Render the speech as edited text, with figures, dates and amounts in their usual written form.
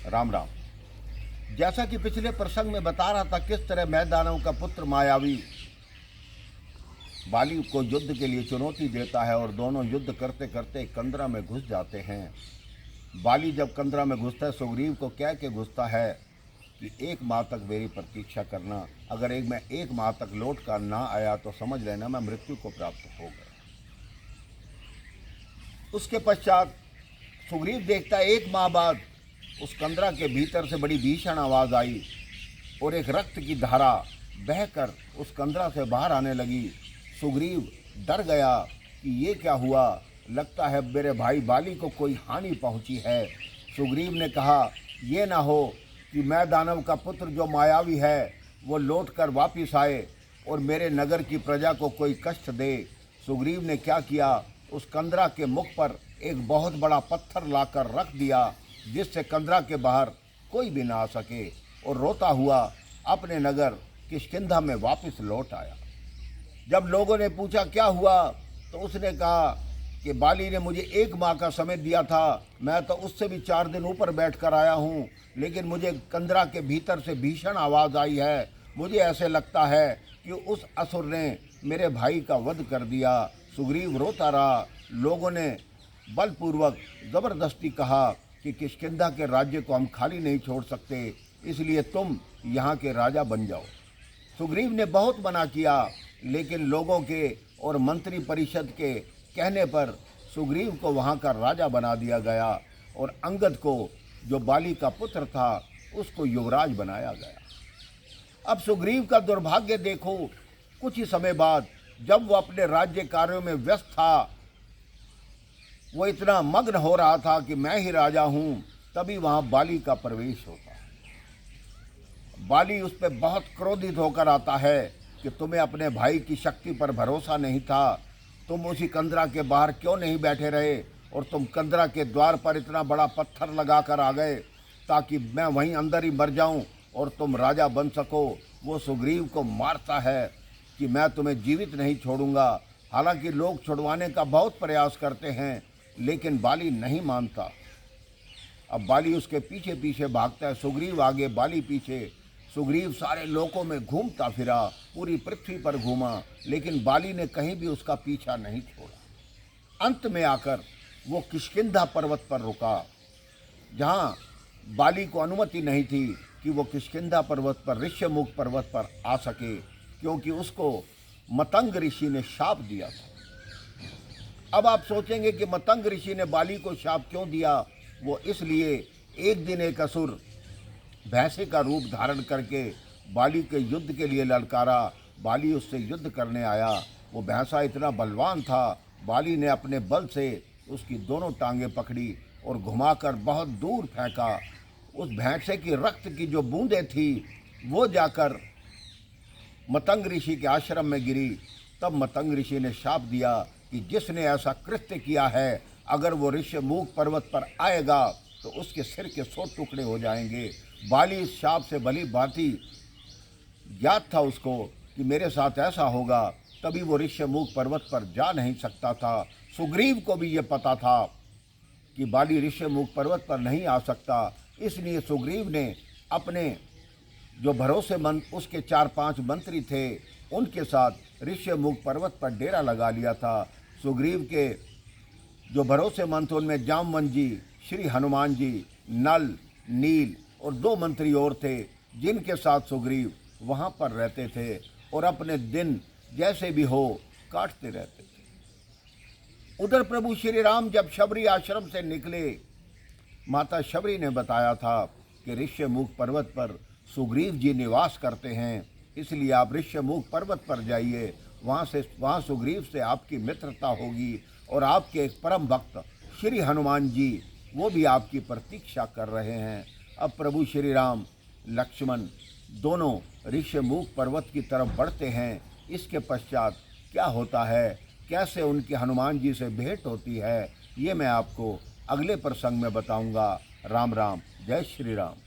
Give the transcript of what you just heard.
राम राम। जैसा कि पिछले प्रसंग में बता रहा था, किस तरह मैदानव का पुत्र मायावी बाली को युद्ध के लिए चुनौती देता है और दोनों युद्ध करते करते कंदरा में घुस जाते हैं। बाली जब कंदरा में घुसता है, सुग्रीव को कह के घुसता है कि 1 माह तक मेरी प्रतीक्षा करना, अगर मैं 1 माह तक लौट कर ना आया तो समझ लेना मैं मृत्यु को प्राप्त हो गया। उसके पश्चात सुग्रीव देखता है 1 माह बाद उस कंदरा के भीतर से बड़ी भीषण आवाज़ आई और एक रक्त की धारा बहकर उस कंदरा से बाहर आने लगी। सुग्रीव डर गया कि ये क्या हुआ, लगता है मेरे भाई बाली को कोई हानि पहुंची है। सुग्रीव ने कहा, ये ना हो कि मैदानव का पुत्र जो मायावी है वो लौटकर वापस आए और मेरे नगर की प्रजा को कोई कष्ट दे। सुग्रीव ने क्या किया, उस कंदरा के मुख पर एक बहुत बड़ा पत्थर लाकर रख दिया जिससे कंदरा के बाहर कोई भी ना आ सके, और रोता हुआ अपने नगर किष्किंधा में वापस लौट आया। जब लोगों ने पूछा क्या हुआ, तो उसने कहा कि बाली ने मुझे 1 माह का समय दिया था, मैं तो उससे भी 4 दिन ऊपर बैठ कर आया हूँ, लेकिन मुझे कंदरा के भीतर से भीषण आवाज़ आई है। मुझे ऐसे लगता है कि उस असुर ने मेरे भाई का वध कर दिया। सुग्रीव रोता रहा। लोगों ने बलपूर्वक ज़बरदस्ती कहा कि किष्किंधा के राज्य को हम खाली नहीं छोड़ सकते, इसलिए तुम यहाँ के राजा बन जाओ। सुग्रीव ने बहुत मना किया, लेकिन लोगों के और मंत्री परिषद के कहने पर सुग्रीव को वहाँ का राजा बना दिया गया और अंगद को, जो बाली का पुत्र था, उसको युवराज बनाया गया। अब सुग्रीव का दुर्भाग्य देखो, कुछ ही समय बाद जब वो अपने राज्य कार्यों में व्यस्त था, वो इतना मग्न हो रहा था कि मैं ही राजा हूँ, तभी वहाँ बाली का प्रवेश होता है। बाली उस पर बहुत क्रोधित होकर आता है कि तुम्हें अपने भाई की शक्ति पर भरोसा नहीं था, तुम उसी कंदरा के बाहर क्यों नहीं बैठे रहे और तुम कंदरा के द्वार पर इतना बड़ा पत्थर लगा कर आ गए ताकि मैं वहीं अंदर ही मर जाऊं और तुम राजा बन सको। वो सुग्रीव को मारता है कि मैं तुम्हें जीवित नहीं छोड़ूंगा। हालांकि लोग छुड़वाने का बहुत प्रयास करते हैं, लेकिन बाली नहीं मानता। अब बाली उसके पीछे पीछे भागता है, सुग्रीव आगे, बाली पीछे। सुग्रीव सारे लोकों में घूमता फिरा, पूरी पृथ्वी पर घूमा, लेकिन बाली ने कहीं भी उसका पीछा नहीं छोड़ा। अंत में आकर वो किष्किंधा पर्वत पर रुका, जहाँ बाली को अनुमति नहीं थी कि वो किष्किंधा पर्वत पर, ऋष्यमुख पर्वत पर आ सके, क्योंकि उसको मतंग ऋषि ने शाप दिया था। अब आप सोचेंगे कि मतंग ऋषि ने बाली को शाप क्यों दिया। वो इसलिए, एक दिन एक असुर भैंसे का रूप धारण करके बाली के युद्ध के लिए ललकारा। बाली उससे युद्ध करने आया। वो भैंसा इतना बलवान था, बाली ने अपने बल से उसकी दोनों टांगें पकड़ी और घुमाकर बहुत दूर फेंका। उस भैंसे की रक्त की जो बूंदें थी वो जाकर मतंग ऋषि के आश्रम में गिरी। तब मतंग ऋषि ने शाप दिया कि जिसने ऐसा कृत्य किया है, अगर वो ऋष्यमुख पर्वत पर आएगा तो उसके सिर के 100 टुकड़े हो जाएंगे। बाली इस शाप से भली भांति ज्ञात था उसको कि मेरे साथ ऐसा होगा, तभी वो ऋष्यमुख पर्वत पर जा नहीं सकता था। सुग्रीव को भी ये पता था कि बाली ऋष्यमुख पर्वत पर नहीं आ सकता, इसलिए सुग्रीव ने अपने जो भरोसेमंद उसके 4-5 मंत्री थे, उनके साथ ऋष्यमुख पर्वत पर डेरा लगा लिया था। सुग्रीव के जो भरोसेमंद थे उनमें जामवंत जी, श्री हनुमान जी, नल, नील और 2 मंत्री और थे, जिनके साथ सुग्रीव वहाँ पर रहते थे और अपने दिन जैसे भी हो काटते रहते थे। उधर प्रभु श्री राम जब शबरी आश्रम से निकले, माता शबरी ने बताया था कि ऋष्यमुख पर्वत पर सुग्रीव जी निवास करते हैं, इसलिए आप ऋष्यमुख पर्वत पर जाइए, वहाँ सुग्रीव से आपकी मित्रता होगी और आपके एक परम भक्त श्री हनुमान जी, वो भी आपकी प्रतीक्षा कर रहे हैं। अब प्रभु श्री राम, लक्ष्मण दोनों ऋष्यमुख पर्वत की तरफ बढ़ते हैं। इसके पश्चात क्या होता है, कैसे उनकी हनुमान जी से भेंट होती है, ये मैं आपको अगले प्रसंग में बताऊंगा। राम राम, जय श्री राम।